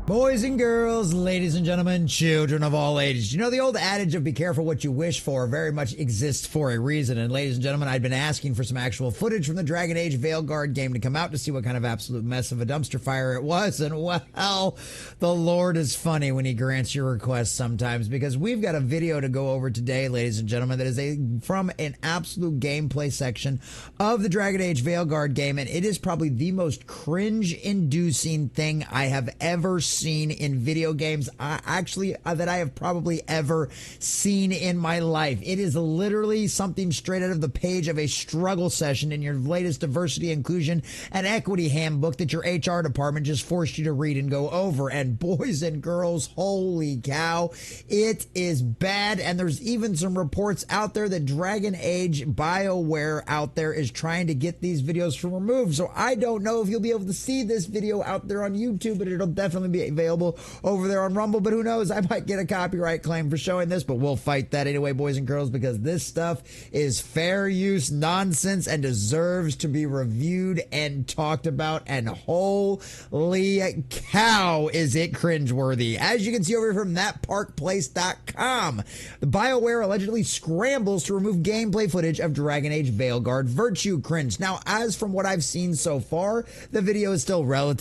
Boys and girls, ladies and gentlemen, children of all ages. You know, the old adage of be careful what you wish for very much exists for a reason. And ladies and gentlemen, I'd been asking for some actual footage from the Dragon Age Veilguard game to come out to see what kind of absolute mess of a dumpster fire it was. And well, the Lord is funny when he grants your requests sometimes, because we've got a video to go over today, ladies and gentlemen, that is from an absolute gameplay section of the Dragon Age Veilguard game. And it is probably the most cringe-inducing thing I have ever seen in video games, that I have probably ever seen in my life. It is literally something straight out of the page of a struggle session in your latest diversity, inclusion, and equity handbook that your HR department just forced you to read and go over. And boys and girls, holy cow, it is bad. And there's even some reports out there that Dragon Age Bioware out there is trying to get these videos removed. So I don't know if you'll be able to see this video out there on YouTube, but it'll definitely be available over there on Rumble. But who knows, I might get a copyright claim for showing this, but we'll fight that anyway, boys and girls, because this stuff is fair use nonsense and deserves to be reviewed and talked about. And holy cow, is it cringeworthy. As you can see over here from thatparkplace.com, the BioWare allegedly scrambles to remove gameplay footage of Dragon Age Veilguard Virtue cringe. Now, as from what I've seen so far, the video is still readily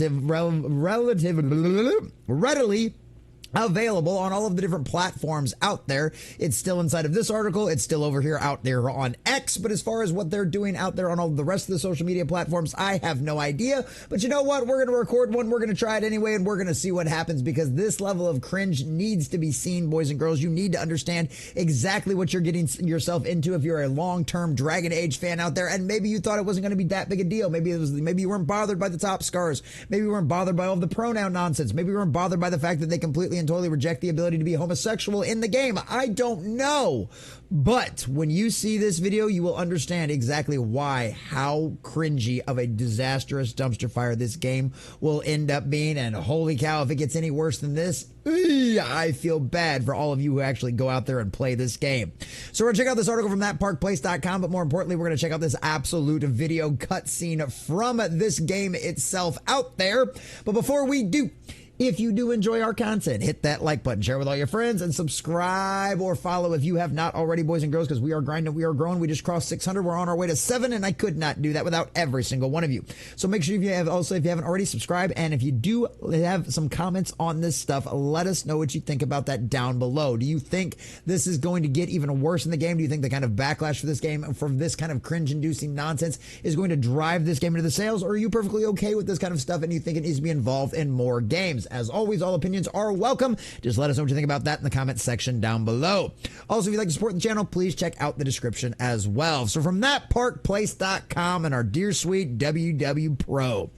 available on all of the different platforms out there. It's still inside of this article. It's still over here out there on X. But as far as what they're doing out there on all the rest of the social media platforms, I have no idea. But you know what? We're going to record one. We're going to try it anyway, and we're going to see what happens, because this level of cringe needs to be seen, boys and girls. You need to understand exactly what you're getting yourself into if you're a long-term Dragon Age fan out there, and maybe you thought it wasn't going to be that big a deal. Maybe you weren't bothered by the top scars. Maybe you weren't bothered by all of the pronoun nonsense. Maybe you weren't bothered by the fact that they completely and totally reject the ability to be homosexual in the game. I don't know. But when you see this video, you will understand exactly how cringy of a disastrous dumpster fire this game will end up being. And holy cow, if it gets any worse than this, I feel bad for all of you who actually go out there and play this game. So we're going to check out this article from thatparkplace.com, but more importantly, we're going to check out this absolute video cutscene from this game itself out there. But before we do, if you do enjoy our content, hit that like button, share with all your friends, and subscribe or follow if you have not already, boys and girls, because we are grinding, we are growing. We just crossed 600. We're on our way to 7, and I could not do that without every single one of you. So make sure if you haven't already, subscribe. And if you do have some comments on this stuff, let us know what you think about that down below. Do you think this is going to get even worse in the game? Do you think the kind of backlash for this game from this kind of cringe-inducing nonsense is going to drive this game into the sales? Or are you perfectly okay with this kind of stuff and you think it needs to be involved in more games? As always, all opinions are welcome. Just let us know what you think about that in the comments section down below. Also, if you'd like to support the channel, please check out the description as well. So from thatparkplace.com and our dear sweet WW Pro,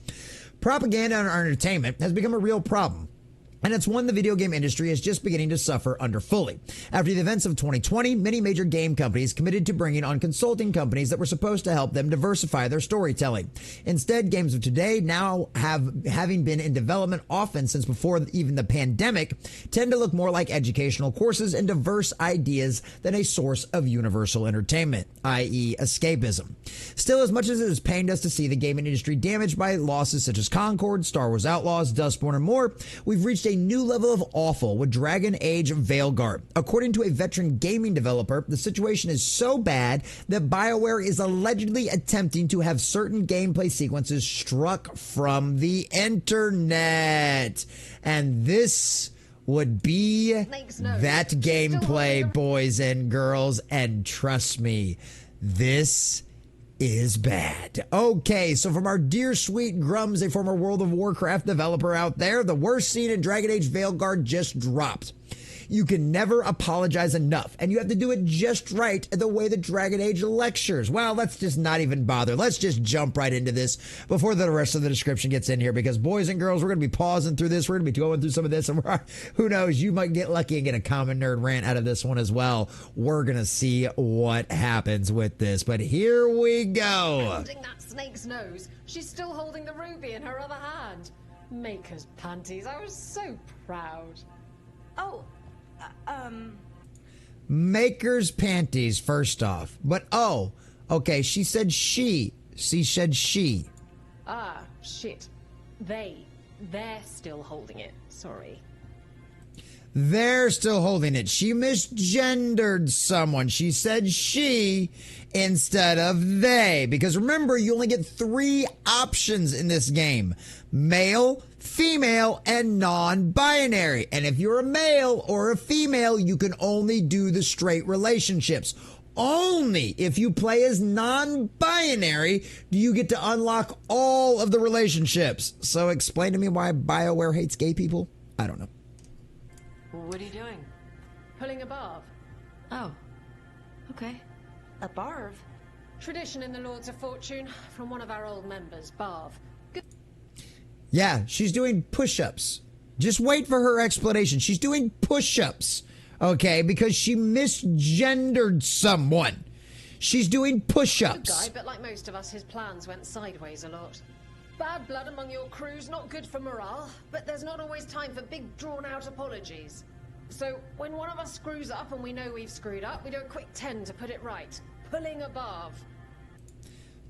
propaganda in our entertainment has become a real problem. And it's one the video game industry is just beginning to suffer under fully. After the events of 2020, many major game companies committed to bringing on consulting companies that were supposed to help them diversify their storytelling. Instead, games of today, now having been in development often since before even the pandemic, tend to look more like educational courses and diverse ideas than a source of universal entertainment, i.e. escapism. Still, as much as it has pained us to see the gaming industry damaged by losses such as Concord, Star Wars Outlaws, Dustborn, and more, we've reached a new level of awful with Dragon Age Veilguard. According to a veteran gaming developer, the situation is so bad that BioWare is allegedly attempting to have certain gameplay sequences struck from the internet. And this would be that gameplay, boys and girls. And trust me, this is bad. Okay, so from our dear sweet Grums, a former World of Warcraft developer out there, the worst scene in Dragon Age Veilguard just dropped. You can never apologize enough, and you have to do it just right the way the Dragon Age lectures. Well, let's just not even bother. Let's just jump right into this before the rest of the description gets in here, because boys and girls, we're going to be pausing through this. We're going to be going through some of this, and who knows, you might get lucky and get a common nerd rant out of this one as well. We're going to see what happens with this, but here we go. Holding that snake's nose, she's still holding the ruby in her other hand. Maker's panties, I was so proud. Oh, Maker's panties, first off. But, oh, okay, she said she. She said she. Ah, shit. They They're still holding it. Sorry. They're still holding it. She misgendered someone. She said she instead of they. Because remember, you only get 3 options in this game. Male, female, and non-binary. And if you're a male or a female, you can only do the straight relationships. Only if you play as non-binary do you get to unlock all of the relationships. So explain to me why BioWare hates gay people? I don't know. What are you doing? Pulling a barb. Oh. Okay. A barb? Tradition in the Lords of Fortune from one of our old members, Barv. Good. Yeah, she's doing push-ups. Just wait for her explanation. She's doing push-ups, okay, because she misgendered someone. She's doing Good push-ups. guy, but like most of us, his plans went sideways a lot. Bad blood among your crew's not good for morale, but there's not always time for big drawn-out apologies. So when one of us screws up and we know we've screwed up, we do a quick 10 to put it right. Pulling a barb.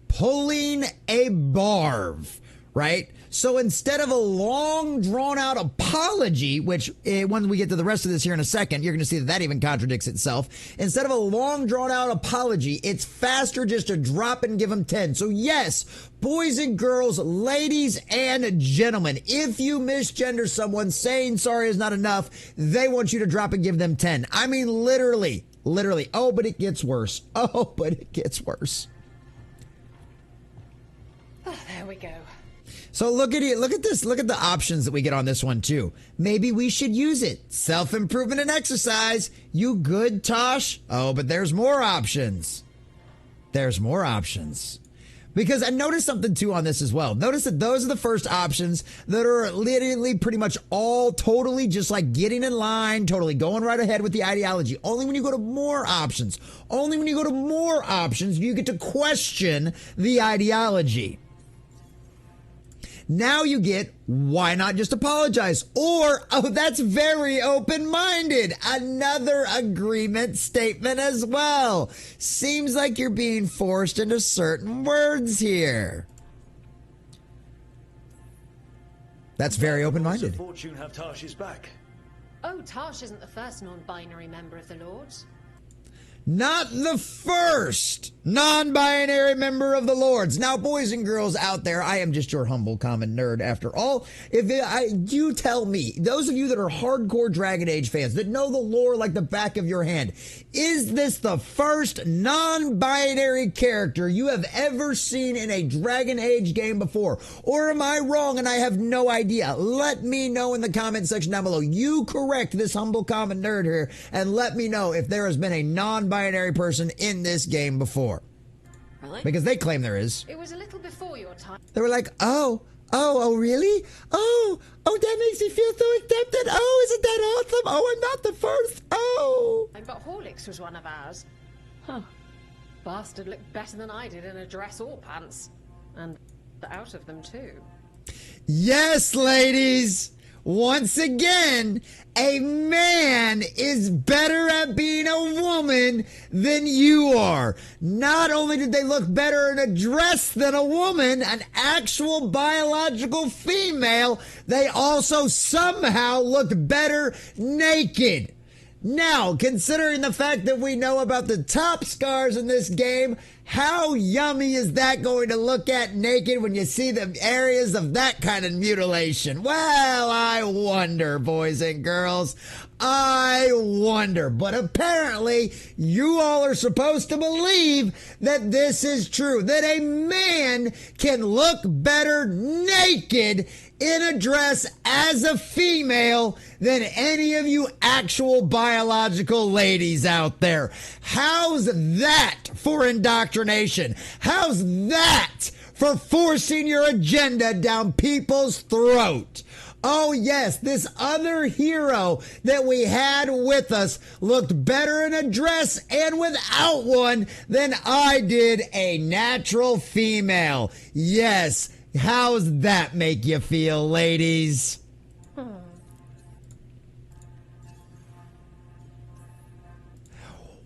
Pulling a barb, right? So instead of a long, drawn-out apology, which when we get to the rest of this here in a second, you're going to see that even contradicts itself. Instead of a long, drawn-out apology, it's faster just to drop and give them 10. So yes, boys and girls, ladies and gentlemen, if you misgender someone, saying sorry is not enough. They want you to drop and give them 10. I mean, literally. Oh, but it gets worse. Oh, but it gets worse. Oh, there we go. So look at it. Look at this. Look at the options that we get on this one too. Maybe we should use it. Self-improvement and exercise. You good, Tosh? Oh, but there's more options. There's more options. Because I noticed something too on this as well. Notice that those are the first options that are literally pretty much all totally just like getting in line, totally going right ahead with the ideology. Only when you go to more options, do you get to question the ideology. Now you get, why not just apologize? Or, oh, that's very open-minded. Another agreement statement as well. Seems like you're being forced into certain words here. That's very open-minded. Fortune have Tarsh's back. Oh, Tarsh isn't the first non-binary member of the Lords. Not the first non-binary member of the Lords. Now, boys and girls out there, I am just your humble common nerd after all. You tell me, those of you that are hardcore Dragon Age fans that know the lore like the back of your hand, is this the first non-binary character you have ever seen in a Dragon Age game before? Or am I wrong and I have no idea? Let me know in the comment section down below. You correct this humble common nerd here and let me know if there has been a non-binary person in this game before. Really? Because they claim there is. It was a little before your time. They were like, oh, really? Oh, that makes me feel so accepted. Oh, isn't that awesome? Oh, I'm not the first. Oh. But Horlicks was one of ours. Huh. Bastard looked better than I did in a dress or pants. And out of them too. Yes, ladies. Once again, a man is better at being a woman than you are. Not only did they look better in a dress than a woman, an actual biological female, they also somehow looked better naked. Now, considering the fact that we know about the top scars in this game, how yummy is that going to look at naked when you see the areas of that kind of mutilation? Well, I wonder, boys and girls. I wonder. But apparently, you all are supposed to believe that this is true. That a man can look better naked in a dress as a female than any of you actual biological ladies out there. How's that for indoctrination? How's that for forcing your agenda down people's throat? Oh yes, this other hero that we had with us looked better in a dress and without one than I did a natural female. Yes, how's that make you feel, ladies?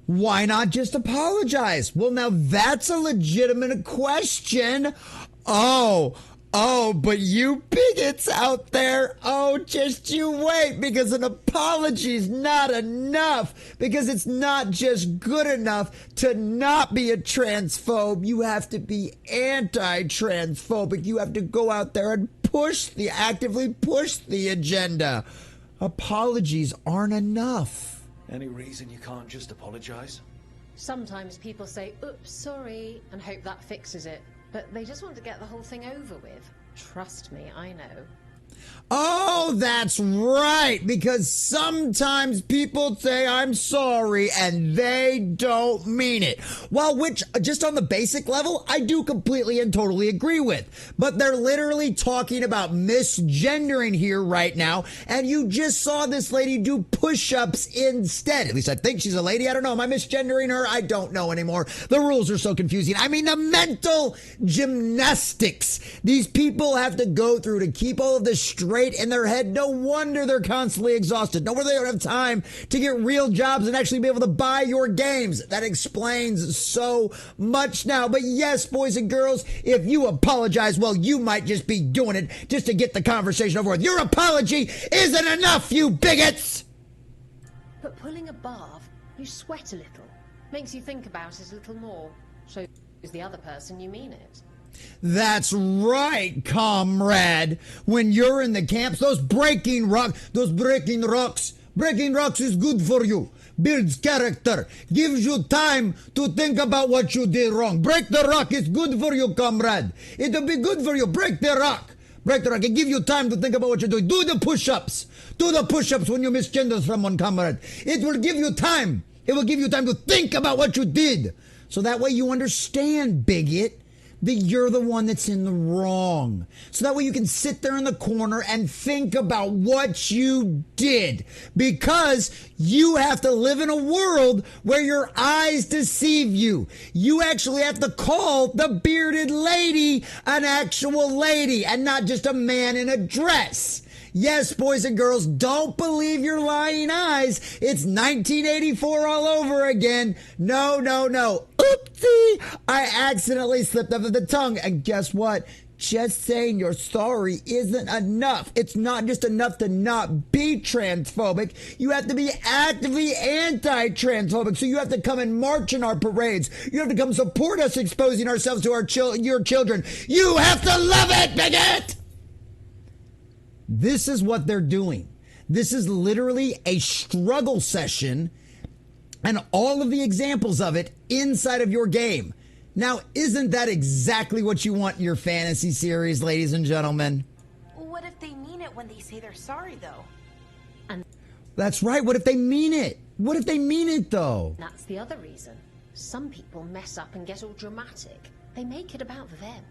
Why not just apologize? Well, now that's a legitimate question. Oh, Oh, but you bigots out there, oh, just you wait, because an apology's not enough, because it's not just good enough to not be a transphobe. You have to be anti-transphobic. You have to go out there and actively push the agenda. Apologies aren't enough. Any reason you can't just apologize? Sometimes people say, oops, sorry, and hope that fixes it. But they just want to get the whole thing over with. Trust me, I know. Oh, that's right, because sometimes people say I'm sorry and they don't mean it. Well, which, just on the basic level, I do completely and totally agree with. But they're literally talking about misgendering here right now, and you just saw this lady do push-ups instead. At least I think she's a lady. I don't know. Am I misgendering her? I don't know anymore. The rules are so confusing. I mean, the mental gymnastics these people have to go through to keep all of this straight in their head. No wonder they're constantly exhausted. No wonder they don't have time to get real jobs and actually be able to buy your games. That explains so much now. But yes, boys and girls, if you apologize, well, you might just be doing it just to get the conversation over with. Your apology isn't enough, you bigots! But pulling a bath, you sweat a little. Makes you think about it a little more. Shows the other person you mean it. That's right, comrade. When you're in the camps, breaking rocks is good for you. Builds character, gives you time to think about what you did wrong. Break the rock is good for you, comrade. It'll be good for you. Break the rock. Break the rock. It give you time to think about what you're doing. Do the push-ups. Do the push-ups when you misgender someone, comrade. It will give you time. It will give you time to think about what you did. So that way you understand, bigot, that you're the one that's in the wrong. So that way you can sit there in the corner and think about what you did. Because you have to live in a world where your eyes deceive you. You actually have to call the bearded lady an actual lady and not just a man in a dress. Yes, boys and girls, don't believe your lying eyes. It's 1984 all over again. No. Oopsie! I accidentally slipped over the tongue. And guess what? Just saying you're sorry isn't enough. It's not just enough to not be transphobic. You have to be actively anti-transphobic. So you have to come and march in our parades. You have to come support us exposing ourselves to your children. You have to love it, bigot! This is what they're doing. This is literally a struggle session and all of the examples of it inside of your game. Now, isn't that exactly what you want in your fantasy series, ladies and gentlemen? What if they mean it when they say they're sorry, though? And that's right. What if they mean it? What if they mean it, though? that's the other reason. Some people mess up and get all dramatic. They make it about them.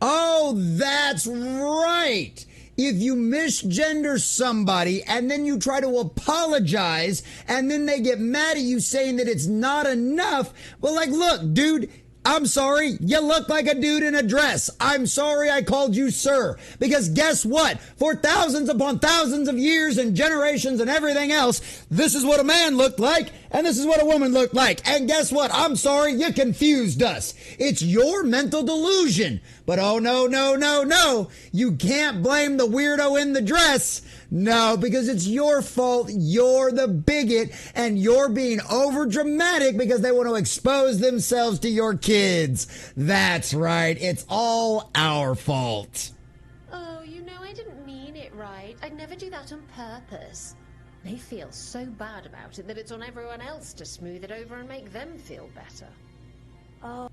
Oh, that's right. If you misgender somebody and then you try to apologize and then they get mad at you saying that it's not enough, well, like, look, dude, I'm sorry, you look like a dude in a dress. I'm sorry I called you sir. Because guess what? For thousands upon thousands of years and generations and everything else, this is what a man looked like and this is what a woman looked like. And guess what? I'm sorry, you confused us. It's your mental delusion. But oh, no. You can't blame the weirdo in the dress. No, because it's your fault. You're the bigot and you're being over dramatic because they want to expose themselves to your kids. That's right. It's all our fault. Oh, I didn't mean it right. I'd never do that on purpose. They feel so bad about it that it's on everyone else to smooth it over and make them feel better. Oh.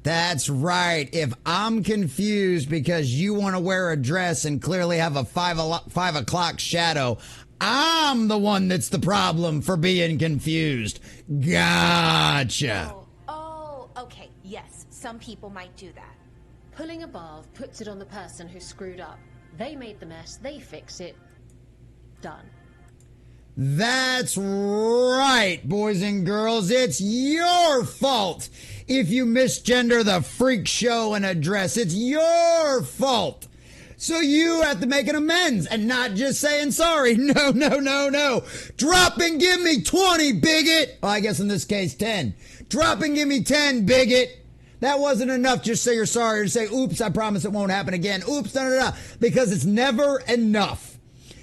That's right. If I'm confused because you want to wear a dress and clearly have a 5 o'clock shadow, I'm the one that's the problem for being confused. Gotcha. Oh, okay. Yes, some people might do that. Pulling a bath puts it on the person who screwed up. They made the mess, they fix it. Done. That's right, boys and girls. It's your fault if you misgender the freak show in a dress. It's your fault. So you have to make an amends and not just saying sorry. No. Drop and give me 20, bigot. Well, I guess in this case, 10. Drop and give me 10, bigot. That wasn't enough. Just say you're sorry or say, oops, I promise it won't happen again. Oops, because it's never enough.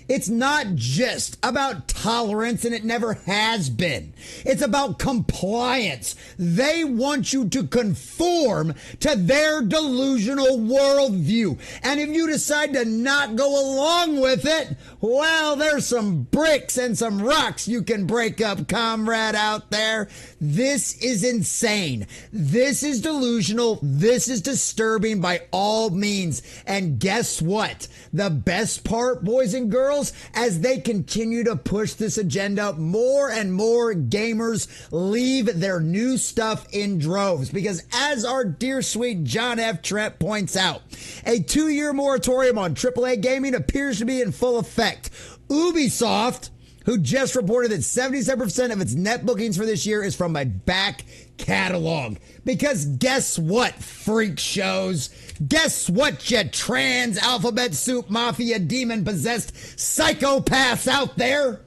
It's not just about tolerance, and it never has been. It's about compliance. They want you to conform to their delusional worldview. And if you decide to not go along with it, well, there's some bricks and some rocks you can break up, comrade out there. This is insane. This is delusional. This is disturbing by all means. And guess what? The best part, boys and girls, as they continue to push this agenda, more and more gamers leave their new stuff in droves. Because as our dear sweet John F. Trent points out, a 2-year moratorium on AAA gaming appears to be in full effect. Ubisoft, who just reported that 77% of its net bookings for this year is from a back catalog. Because guess what, freak shows? Guess what, you trans alphabet soup mafia demon possessed psychopaths out there?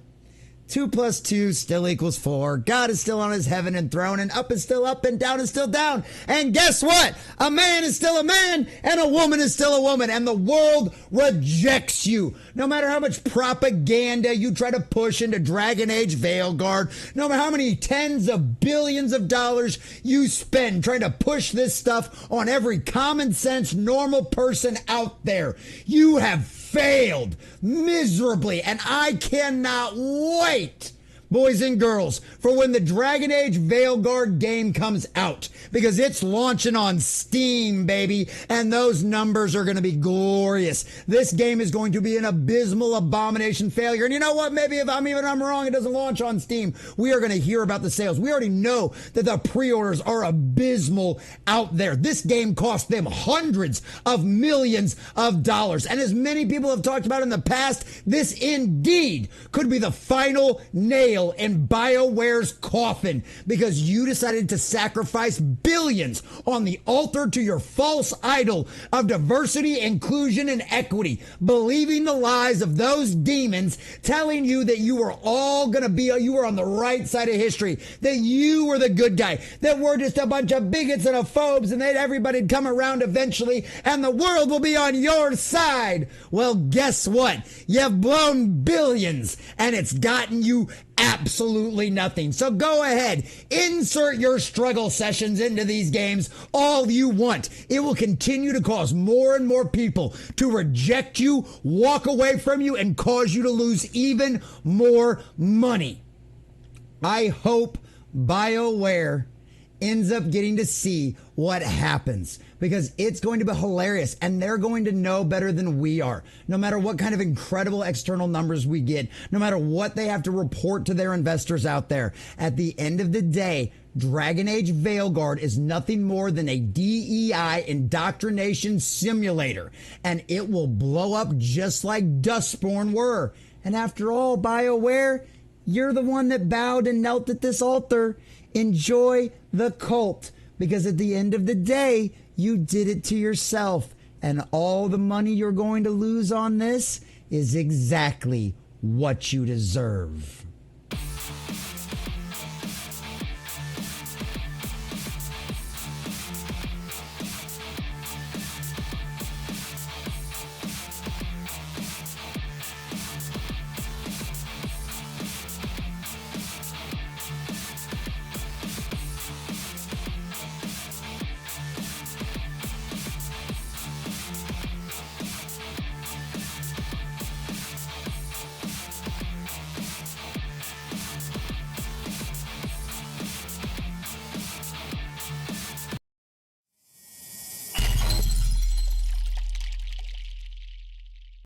2 + 2 still equals 4. God is still on his heaven and throne, and up is still up, and down is still down. And guess what? A man is still a man, and a woman is still a woman, and the world rejects you. No matter how much propaganda you try to push into Dragon Age Veilguard, no matter how many tens of billions of dollars you spend trying to push this stuff on every common sense, normal person out there, you have failed miserably, and I cannot wait, boys and girls, for when the Dragon Age Veilguard game comes out, because it's launching on Steam, baby, and those numbers are going to be glorious. This game is going to be an abysmal abomination failure, and you know what? Maybe if I'm wrong, it doesn't launch on Steam. We are going to hear about the sales. We already know that the pre-orders are abysmal out there. This game cost them hundreds of millions of dollars, and as many people have talked about in the past, this indeed could be the final nail in BioWare's coffin, because you decided to sacrifice billions on the altar to your false idol of diversity, inclusion, and equity, believing the lies of those demons telling you that you were all going to be, you were on the right side of history, that you were the good guy, that we're just a bunch of bigots and phobes, and that everybody'd come around eventually, and the world will be on your side. Well, guess what? You've blown billions, and it's gotten you absolutely nothing. So go ahead, insert your struggle sessions into these games all you want. It will continue to cause more and more people to reject you, walk away from you, and cause you to lose even more money. I hope BioWare ends up getting to see what happens, because it's going to be hilarious, and they're going to know better than we are. No matter what kind of incredible external numbers we get, no matter what they have to report to their investors out there, at the end of the day, Dragon Age Veilguard is nothing more than a DEI indoctrination simulator, and it will blow up just like Dustborn were. And after all, BioWare, you're the one that bowed and knelt at this altar. Enjoy the cult, because at the end of the day, you did it to yourself, and all the money you're going to lose on this is exactly what you deserve.